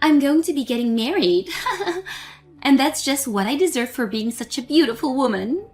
I'm going to be getting married. And that's just what I deserve for being such a beautiful woman.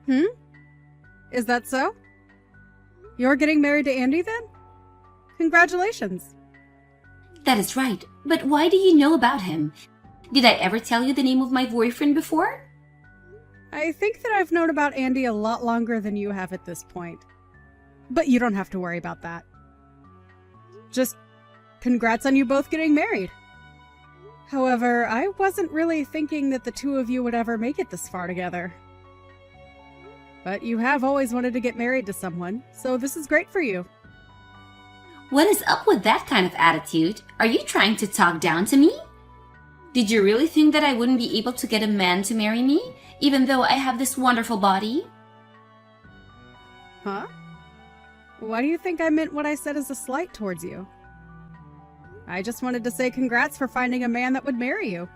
Hmm? Is that so? You're getting married to Andy then? Congratulations. That is right. But why do you know about him? Did I ever tell you the name of my boyfriend before? I think that I've known about Andy a lot longer than you have at this point. But you don't have to worry about that. Just congrats on you both getting married. However, I wasn't really thinking that the two of you would ever make it this far together. But you have always wanted to get married to someone, so this is great for you. What is up with that kind of attitude? Are you trying to talk down to me? Did you really think that I wouldn't be able to get a man to marry me, even though I have this wonderful body? Huh? Why do you think I meant what I said as a slight towards you? I just wanted to say congrats for finding a man that would marry you,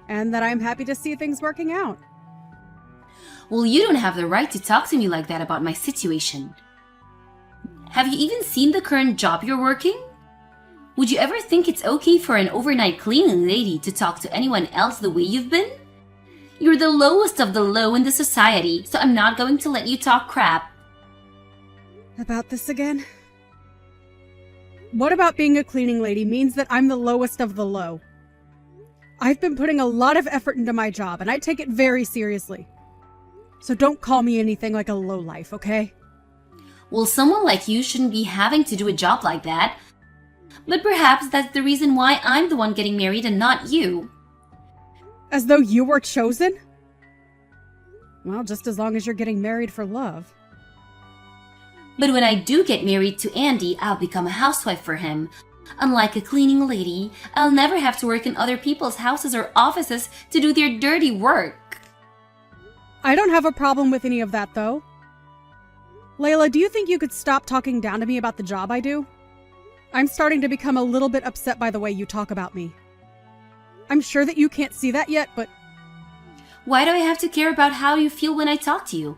and that I'm happy to see things working out. Well, you don't have the right to talk to me like that about my situation. Have you even seen the current job you're working? Would you ever think it's okay for an overnight cleaning lady to talk to anyone else the way you've been? You're the lowest of the low in the society, so I'm not going to let you talk crap. About this again? What about being a cleaning lady means that I'm the lowest of the low? I've been putting a lot of effort into my job, and I take it very seriously. So don't call me anything like a lowlife, okay? Well, someone like you shouldn't be having to do a job like that. But perhaps that's the reason why I'm the one getting married and not you. As though you were chosen? Well, just as long as you're getting married for love. But when I do get married to Andy, I'll become a housewife for him. Unlike a cleaning lady, I'll never have to work in other people's houses or offices to do their dirty work. I don't have a problem with any of that, though. Layla, do you think you could stop talking down to me about the job I do? I'm starting to become a little bit upset by the way you talk about me. I'm sure that you can't see that yet, but... Why do I have to care about how you feel when I talk to you?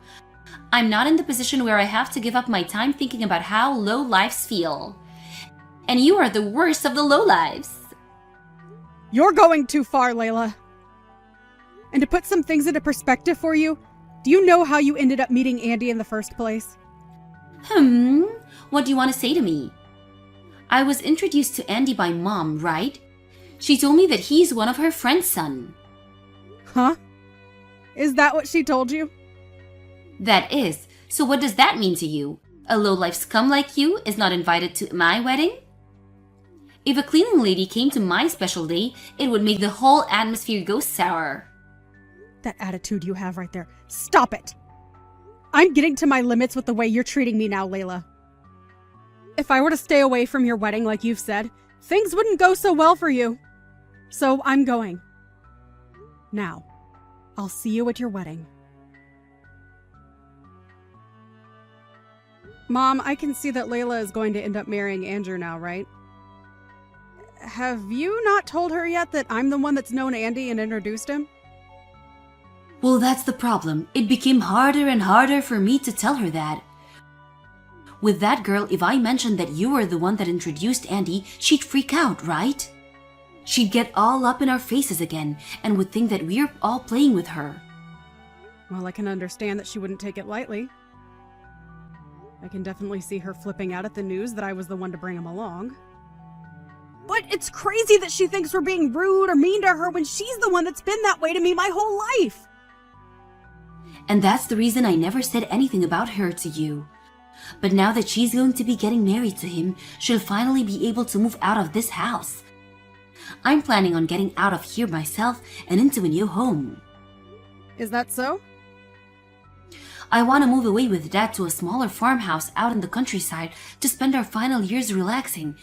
I'm not in the position where I have to give up my time thinking about how low lives feel. And you are the worst of the low lives. You're going too far, Layla. And to put some things into perspective for you, do you know how you ended up meeting Andy in the first place? What do you want to say to me? I was introduced to Andy by Mom, right? She told me that he's one of her friend's son. Huh? Is that what she told you? That is. So what does that mean to you? A low-life scum like you is not invited to my wedding? If a cleaning lady came to my special day, it would make the whole atmosphere go sour. That attitude you have right there. Stop it! I'm getting to my limits with the way you're treating me now, Layla. If I were to stay away from your wedding like you've said, things wouldn't go so well for you. So I'm going. Now, I'll see you at your wedding. Mom, I can see that Layla is going to end up marrying Andrew now, right? Have you not told her yet that I'm the one that's known Andy and introduced him? Well, that's the problem. It became harder and harder for me to tell her that. With that girl, if I mentioned that you were the one that introduced Andy, she'd freak out, right? She'd get all up in our faces again and would think that we're all playing with her. Well, I can understand that she wouldn't take it lightly. I can definitely see her flipping out at the news that I was the one to bring him along. But it's crazy that she thinks we're being rude or mean to her when she's the one that's been that way to me my whole life. And that's the reason I never said anything about her to you. But now that she's going to be getting married to him, she'll finally be able to move out of this house. I'm planning on getting out of here myself and into a new home. Is that so? I want to move away with Dad to a smaller farmhouse out in the countryside to spend our final years relaxing.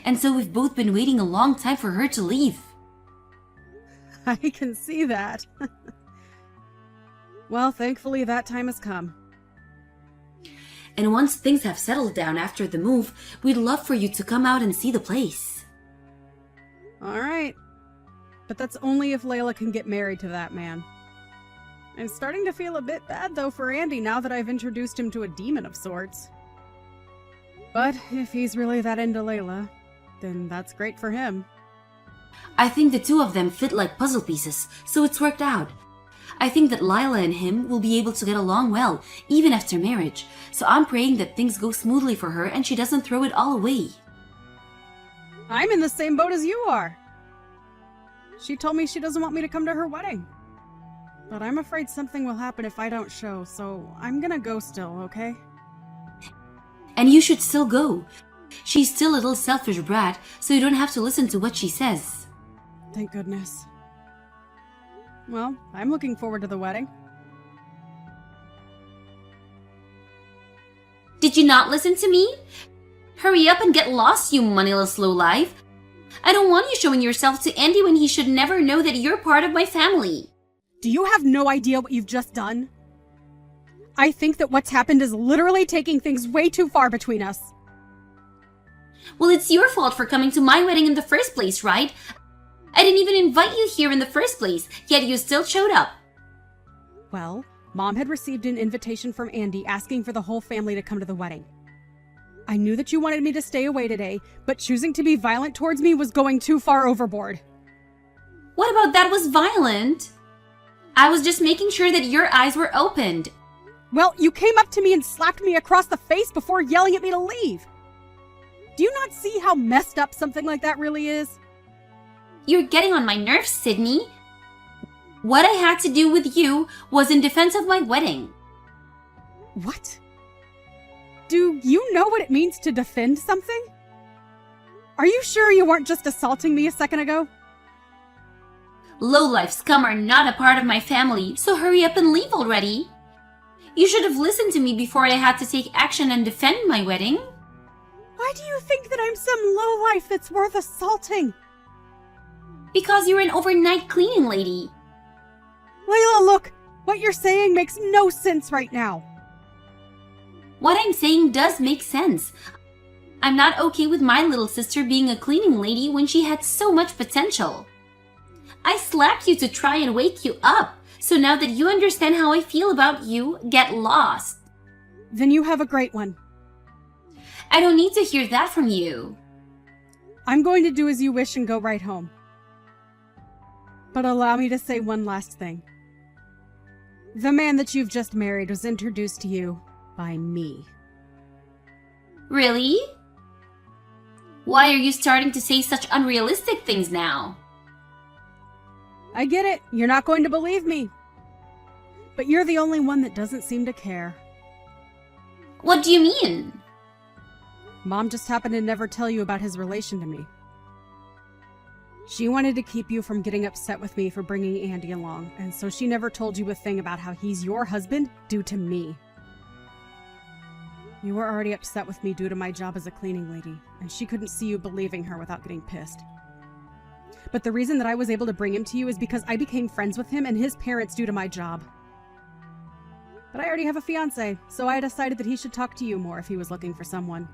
And so we've both been waiting a long time for her to leave. I can see that. Well, thankfully that time has come. And once things have settled down after the move, we'd love for you to come out and see the place. All right. But that's only if Layla can get married to that man. I'm starting to feel a bit bad, though, for Andy now that I've introduced him to a demon of sorts. But if he's really that into Layla, then that's great for him. I think the two of them fit like puzzle pieces, so it's worked out. I think that Lila and him will be able to get along well, even after marriage, so I'm praying that things go smoothly for her and she doesn't throw it all away. I'm in the same boat as you are. She told me she doesn't want me to come to her wedding. But I'm afraid something will happen if I don't show, so I'm gonna go still, okay? And you should still go. She's still a little selfish brat, so you don't have to listen to what she says. Thank goodness. Well, I'm looking forward to the wedding. Did you not listen to me? Hurry up and get lost, you moneyless lowlife. I don't want you showing yourself to Andy when he should never know that you're part of my family. Do you have no idea what you've just done? I think that what's happened is literally taking things way too far between us. Well, it's your fault for coming to my wedding in the first place, right? I didn't even invite you here in the first place, yet you still showed up. Well, Mom had received an invitation from Andy asking for the whole family to come to the wedding. I knew that you wanted me to stay away today, but choosing to be violent towards me was going too far overboard. What about that was violent? I was just making sure that your eyes were opened. Well, you came up to me and slapped me across the face before yelling at me to leave. Do you not see how messed up something like that really is? You're getting on my nerves, Sydney. What I had to do with you was in defense of my wedding. What? Do you know what it means to defend something? Are you sure you weren't just assaulting me a second ago? Lowlife scum are not a part of my family, so hurry up and leave already. You should have listened to me before I had to take action and defend my wedding. Why do you think that I'm some lowlife that's worth assaulting? Because you're an overnight cleaning lady. Layla, look! What you're saying makes no sense right now. What I'm saying does make sense. I'm not okay with my little sister being a cleaning lady when she had so much potential. I slapped you to try and wake you up, so now that you understand how I feel about you, get lost. Then you have a great one. I don't need to hear that from you. I'm going to do as you wish and go right home. But allow me to say one last thing. The man that you've just married was introduced to you by me. Really? Why are you starting to say such unrealistic things now? I get it. You're not going to believe me. But you're the only one that doesn't seem to care. What do you mean? Mom just happened to never tell you about his relation to me. She wanted to keep you from getting upset with me for bringing Andy along, and so she never told you a thing about how he's your husband due to me. You were already upset with me due to my job as a cleaning lady, and she couldn't see you believing her without getting pissed. But the reason that I was able to bring him to you is because I became friends with him and his parents due to my job. But I already have a fiancé, so I decided that he should talk to you more if he was looking for someone.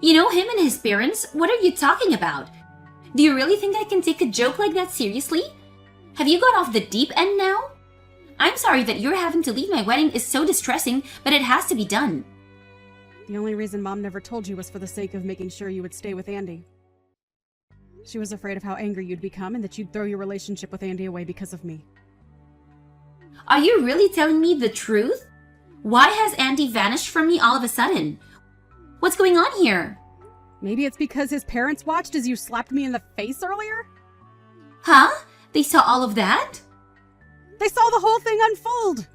You know him and his parents? What are you talking about? Do you really think I can take a joke like that seriously? Have you gone off the deep end now? I'm sorry that you're having to leave my wedding is so distressing, but it has to be done. The only reason Mom never told you was for the sake of making sure you would stay with Andy. She was afraid of how angry you'd become and that you'd throw your relationship with Andy away because of me. Are you really telling me the truth? Why has Andy vanished from me all of a sudden? What's going on here? Maybe it's because his parents watched as you slapped me in the face earlier? Huh? They saw all of that? They saw the whole thing unfold!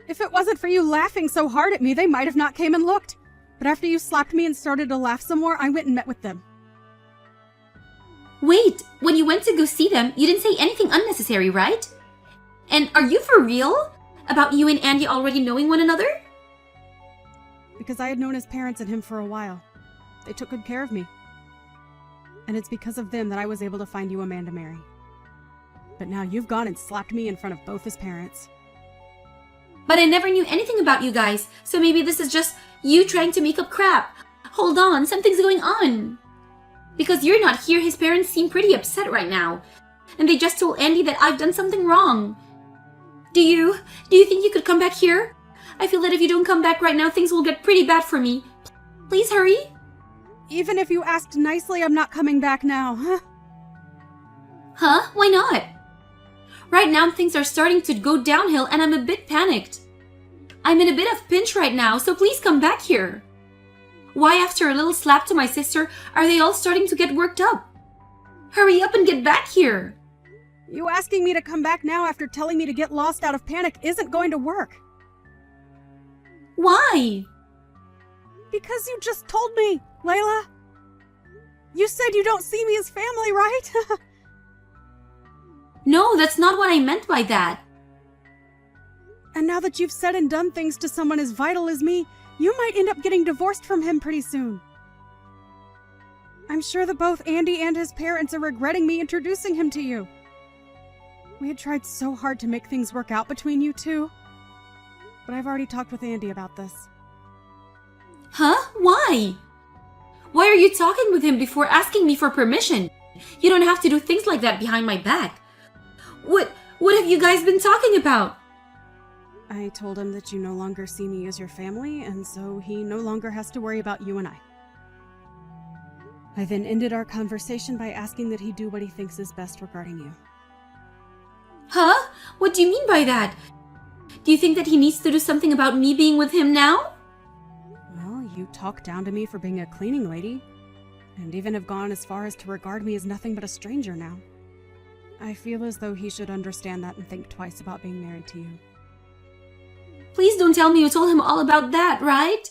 If it wasn't for you laughing so hard at me, they might have not came and looked. But after you slapped me and started to laugh some more, I went and met with them. Wait, when you went to go see them, you didn't say anything unnecessary, right? And are you for real? About you and Andy already knowing one another? Because I had known his parents and him for a while. They took good care of me. And it's because of them that I was able to find you a man to marry. But now you've gone and slapped me in front of both his parents. But I never knew anything about you guys, so maybe this is just you trying to make up crap. Hold on, something's going on. Because you're not here, his parents seem pretty upset right now. And they just told Andy that I've done something wrong. Do you think you could come back here? I feel that if you don't come back right now, things will get pretty bad for me. Please hurry. Even if you asked nicely, I'm not coming back now. Huh? Why not? Right now, things are starting to go downhill and I'm a bit panicked. I'm in a bit of pinch right now, so please come back here. Why, after a little slap to my sister, are they all starting to get worked up? Hurry up and get back here. You asking me to come back now after telling me to get lost out of panic isn't going to work. Why? Because you just told me, Layla. You said you don't see me as family, right? No, that's not what I meant by that. And now that you've said and done things to someone as vital as me, you might end up getting divorced from him pretty soon. I'm sure that both Andy and his parents are regretting me introducing him to you. We had tried so hard to make things work out between you two. But I've already talked with Andy about this. Huh? Why? Why are you talking with him before asking me for permission? You don't have to do things like that behind my back. What have you guys been talking about? I told him that you no longer see me as your family, and so he no longer has to worry about you and I. I then ended our conversation by asking that he do what he thinks is best regarding you. Huh? What do you mean by that? Do you think that he needs to do something about me being with him now? Well, you talk down to me for being a cleaning lady, and even have gone as far as to regard me as nothing but a stranger now. I feel as though he should understand that and think twice about being married to you. Please don't tell me you told him all about that, right?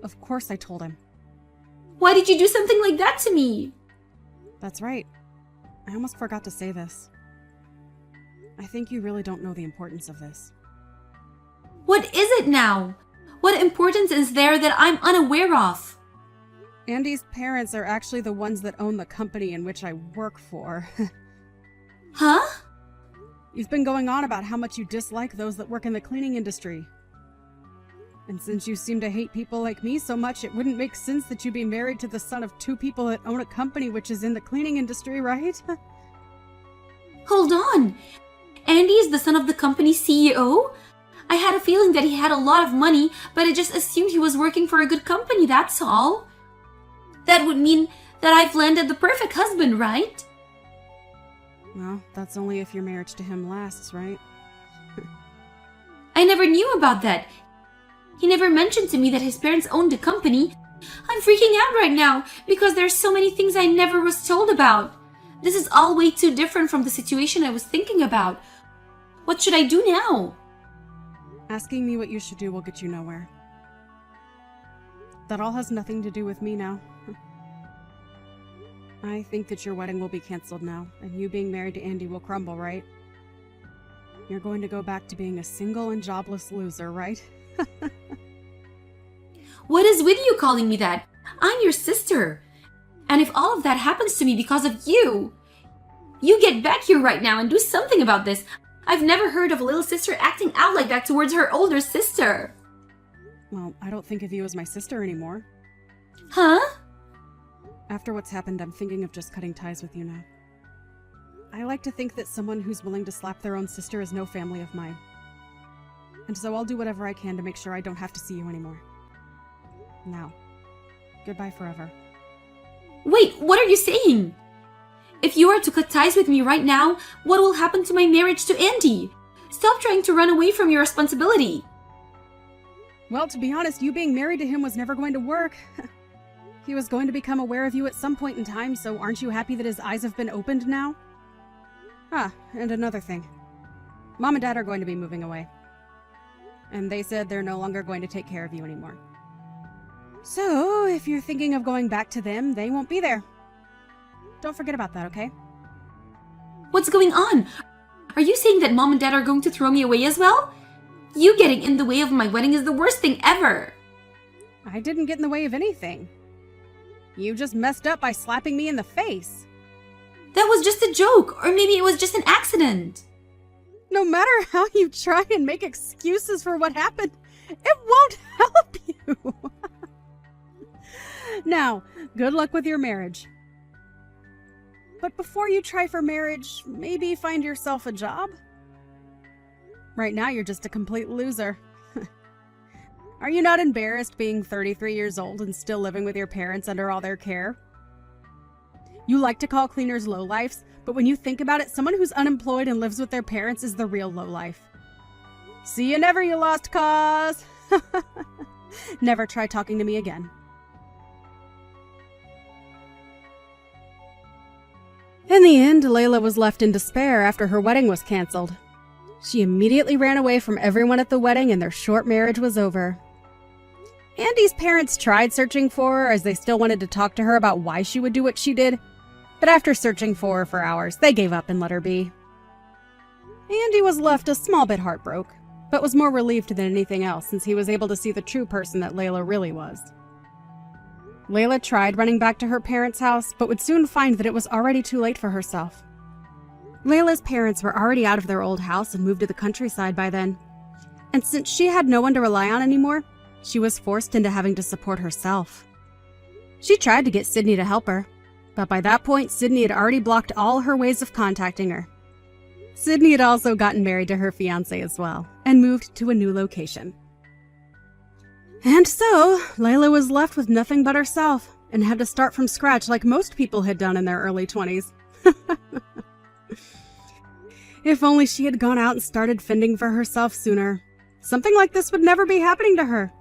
Of course I told him. Why did you do something like that to me? That's right. I almost forgot to say this. I think you really don't know the importance of this. What is it now? What importance is there that I'm unaware of? Andy's parents are actually the ones that own the company in which I work for. Huh? You've been going on about how much you dislike those that work in the cleaning industry. And since you seem to hate people like me so much, it wouldn't make sense that you be married to the son of two people that own a company which is in the cleaning industry, right? Hold on. Andy is the son of the company's CEO? I had a feeling that he had a lot of money, but I just assumed he was working for a good company, that's all. That would mean that I've landed the perfect husband, right? Well, that's only if your marriage to him lasts, right? I never knew about that. He never mentioned to me that his parents owned a company. I'm freaking out right now because there's so many things I never was told about. This is all way too different from the situation I was thinking about. What should I do now? Asking me what you should do will get you nowhere. That all has nothing to do with me now. I think that your wedding will be canceled now, and you being married to Andy will crumble, right? You're going to go back to being a single and jobless loser, right? What is with you calling me that? I'm your sister. And if all of that happens to me because of you, you get back here right now and do something about this. I've never heard of a little sister acting out like that towards her older sister. Well, I don't think of you as my sister anymore. Huh? After what's happened, I'm thinking of just cutting ties with you now. I like to think that someone who's willing to slap their own sister is no family of mine. And so I'll do whatever I can to make sure I don't have to see you anymore. Now, goodbye forever. Wait, what are you saying? If you are to cut ties with me right now, what will happen to my marriage to Andy? Stop trying to run away from your responsibility. Well, to be honest, you being married to him was never going to work. He was going to become aware of you at some point in time, so aren't you happy that his eyes have been opened now? Ah, and another thing. Mom and Dad are going to be moving away. And they said they're no longer going to take care of you anymore. So, if you're thinking of going back to them, they won't be there. Don't forget about that, okay? What's going on? Are you saying that Mom and Dad are going to throw me away as well? You getting in the way of my wedding is the worst thing ever. I didn't get in the way of anything. You just messed up by slapping me in the face. That was just a joke, or maybe it was just an accident. No matter how you try and make excuses for what happened, it won't help you. Now, good luck with your marriage. But before you try for marriage, maybe find yourself a job? Right now, you're just a complete loser. Are you not embarrassed being 33 years old and still living with your parents under all their care? You like to call cleaners lowlifes, but when you think about it, someone who's unemployed and lives with their parents is the real lowlife. See you never, you lost cause! Never try talking to me again. In the end, Layla was left in despair after her wedding was canceled. She immediately ran away from everyone at the wedding and their short marriage was over. Andy's parents tried searching for her as they still wanted to talk to her about why she would do what she did, but after searching for her for hours, they gave up and let her be. Andy was left a small bit heartbroken, but was more relieved than anything else since he was able to see the true person that Layla really was. Layla tried running back to her parents' house, but would soon find that it was already too late for herself. Layla's parents were already out of their old house and moved to the countryside by then. And since she had no one to rely on anymore, she was forced into having to support herself. She tried to get Sydney to help her, but by that point, Sydney had already blocked all her ways of contacting her. Sydney had also gotten married to her fiancé as well, and moved to a new location. And so, Layla was left with nothing but herself, and had to start from scratch like most people had done in their early 20s. If only she had gone out and started fending for herself sooner. Something like this would never be happening to her.